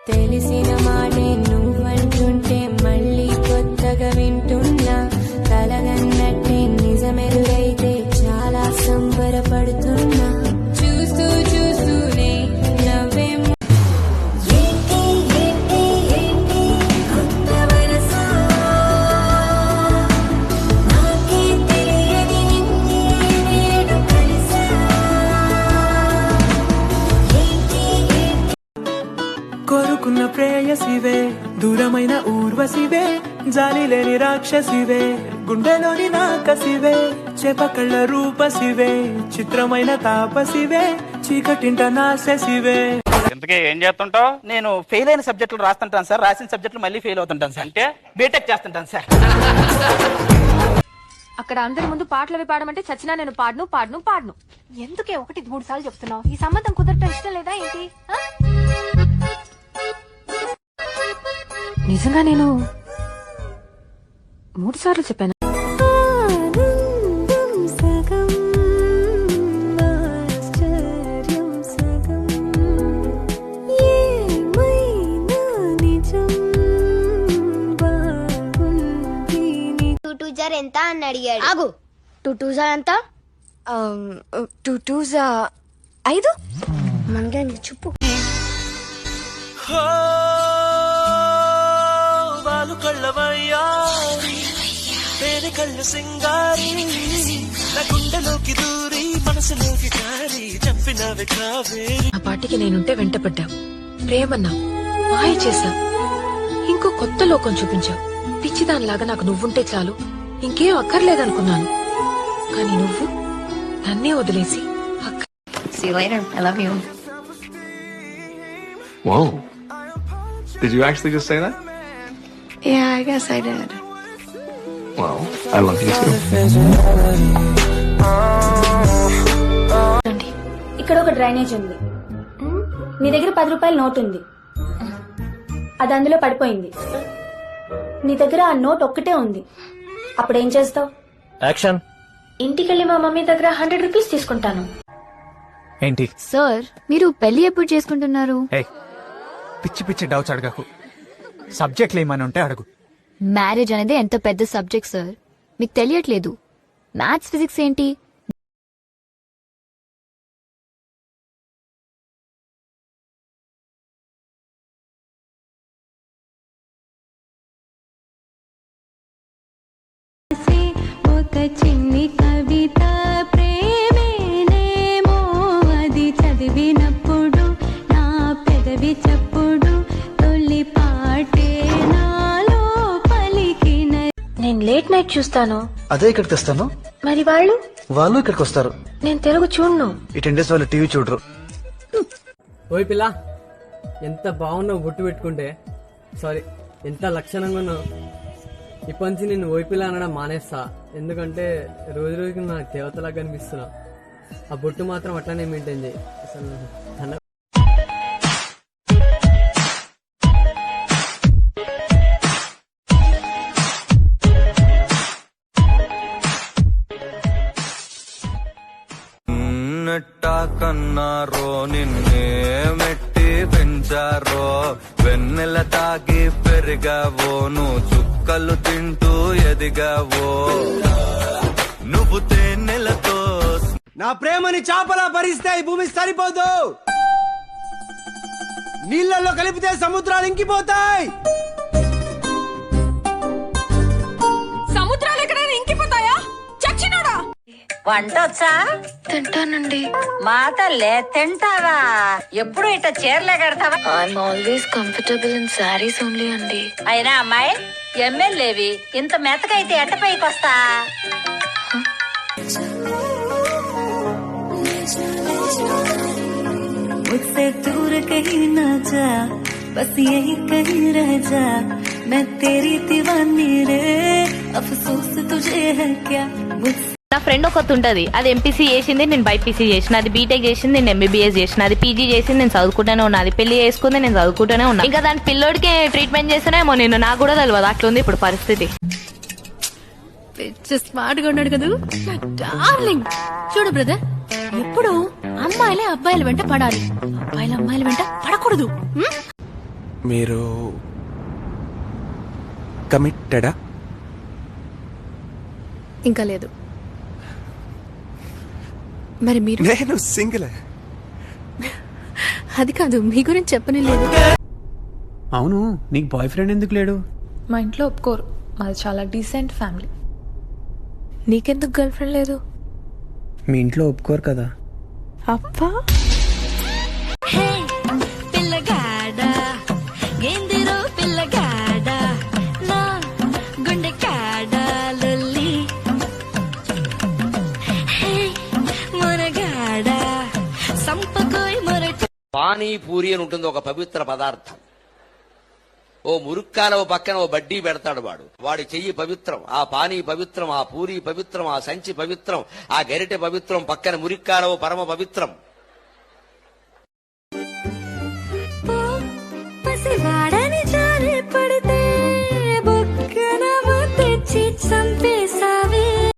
తెలిసిన మాటే నువ్వంటుంటే మళ్ళీ కొత్తగా వింటున్నా కలగన్నట్టే నిజమెరుగైతే చాలా సంబరపడుతున్నా చూస్తూ చూస్తూనే నవ్వే కోరుకున్న ప్రేయసివే దూరమైన ఊర్వశివే జాలి లేని రాక్షసివే గుండెలోని నాకసివే చేపకళ్ళ రూపసివే చిత్రమైన తాపసివే చీకటింట నాశసివే. ఇంతకీ ఏం చేస్తుంటావు? నేను ఫెయిల్ అయిన సబ్జెక్టులు రాస్తుంటాను సార్, రాసిన సబ్జెక్టులు మళ్ళీ ఫెయిల్ అవుతుంటాను సార్. అంటే బీటెక్ చేస్తుంటాను సార్. అక్కడ అందరి ముందు పాటలు పాడమంటే చచ్చినా నేను పాడను పాడను పాడను. ఎందుకే 1-3 సార్లు చెప్తున్నావు? ఈ సంబంధం కుదరటం ఇష్టం లేదా ఏంటి? నిజంగా నేను 3 సార్లు చెప్పాను. ఎంత అని అడిగాడు. ఆగు, 2 2s ఎంత? 2 2s 5. మనగా చెప్పు. వాలు కళ్ళవయ్యా పేరు కళ్ళు సింగారి నా గుండెలోకి దూరి మనసులోకి కారి చంపినవి కావేరి. ఆ పాటికి నేనుంటే వెంటపడ్డావు, ప్రేమన్నావు, మాయ చేశావు, ఇంకో కొత్త లోకం చూపించావు. పిచ్చిదానిలాగా నాకు నువ్వుంటే చాలు, ఇంకేం అక్కర్లేదనుకున్నాను. కానీ నువ్వు నన్నే వదిలేసి See you later. I love you. Whoa. Did you actually just say that? Yeah, I guess I did. Well, I love you too. ఇక్కడ ఒక డ్రైనేజ్ ఉంది. నీ దగ్గర 10 రూపాయల నోట్ ఉంది, అది అందులో పడిపోయింది. నీ దగ్గర ఆ నోట్ ఒక్కటే ఉంది, అప్పుడేం చేస్తావు? యాక్షన్. ఇంటికెళ్ళి మా మమ్మీ దగ్గర 100 రూపీస్ తీసుకుంటాను. ఏంటి సార్, మీరు పెళ్లి ఎప్పుడు చేసుకుంటున్నారు? పిచ్చి పిచ్చి డౌట్స్ అడగకు, సబ్జెక్ట్లు ఏమైనా ఉంటే అడుగు. మ్యారేజ్ అనేది ఎంత పెద్ద సబ్జెక్ట్ సార్, మీకు తెలియట్లేదు. మ్యాథ్స్ ఫిజిక్స్ ఏంటి? ఒక చిన్ని కవిత ప్రేమేనేమో అది చదివినప్పుడు నా పెదవి చప్పుడు తొలి పాటే నాలో పలికిన. నేను లేట్ నైట్ చూస్తాను. అదే ఇక్కడికి వస్తాను. మరి వాళ్ళు ఇక్కడికి వస్తారు. నేను తెలుగు చూడను. ఈ 10 days వాళ్ళు టీవీ చూడరు. ఓయ్ పిల్ల, ఎంత బాగున్నావు గుట్టు పెట్టుకుంటే. సారీ, ఎంత లక్షణంగా ఉన్నావు. ఇప్పటి నుంచి నేను ఓయ్ పిల్ల అనడం మానేస్తా, ఎందుకంటే రోజు రోజుకి నాకు దేవతలాగా కనిపిస్తున్నా. ఆ బొట్టు మాత్రం అట్లానే మెయింటైన్ చేయి. అసలు కన్నారో నిన్నే మెట్టి పెంచారో వెన్నెల తాగి పెరిగావో నువ్వు చుక్కలు తింటూ ఎదిగావో నువ్వు తేనెలతో. నా ప్రేమని చాపలా భరిస్తే ఈ భూమి సరిపోదు, నీళ్ళల్లో కలిపితే సముద్రాలు ఇంకిపోతాయి. సముద్రాలు ఎక్కడైనా ఇంకిపోతాయా? చచ్చినోడా? వంట వచ్చా? తింటానండి. మా తల్లే తింటావా? ఎప్పుడు ఇట్లా చీరలే కడతావా? I'm always comfortable in saris only అండి. అయినా అమ్మాయి ఎమ్మెల్యేవి ఇంత మెత్తకైతే ఎట్ట పైకి వస్తా? मुझसे दूर कहीं ना जा, बस यही कहीं रह जा, मैं तेरी दीवानी रे, अफसोस तुझे है क्या मुझसे. నా ఫ్రెండ్ ఒకటి ఉంటది, అది ఎంపీసీ చేసింది, నేను బైపీసీ చేసిన. అది బీటెక్ చేసింది, నేను ఎంబీబీఎస్ చేసిన. అది పీజీ చేసింది, నేను చదువుకుంటూనే ఉన్నా. అది పెళ్లి చేసుకుంది, నేను చదువుకుంటూనే ఉన్నా. ఇంకా దాని పిల్లోడికి ట్రీట్మెంట్ చేస్తేనేమో నేను, నాకు కూడా తెలియదు. అట్లుంది ఇప్పుడు పరిస్థితి. స్మార్ట్ గా ఉన్నాడు కదా డార్లింగ్. చూడు బ్రదర్, ఎప్పుడు అమ్మాయిలే అబ్బాయిల వెంట పడాలి, అబ్బాయిల అమ్మాయిల వెంట పడకూడదు. మీరు కమిట్టెడా? ఇంకా లేదు. మరి మీరు? నేను సింగిల్. అది కాదు, మీ గురించి చెప్పని లేదు. అవును, నీకు బాయ్ ఫ్రెండ్ ఎందుకు లేడు? మా ఇంట్లో ఒప్పుకోరు, మాది చాలా డీసెంట్ ఫ్యామిలీ. నీకెందుకు గర్ల్ ఫ్రెండ్ లేదు? మీ ఇంట్లో ఒప్పుకోరు కదా. అబ్బా, పిల్లగాడా ఏందిరో పిల్లగాడా నా గుండె కాడా లొల్లి మొరగాడా సంపకోయ్ మొరటి. పానీపూరి అని ఉంటుంది ఒక పవిత్ర పదార్థం. ఓ మురుక్కాల ఓ పక్కన ఓ బడ్డీ పెడతాడు వాడి చెయ్యి పవిత్రం, ఆ పానీ పవిత్రం, ఆ పూరి పవిత్రం, ఆ సంచి పవిత్రం, ఆ గరిటె పవిత్రం, పక్కన మురిక్కాల ఓ పరమ పవిత్రం.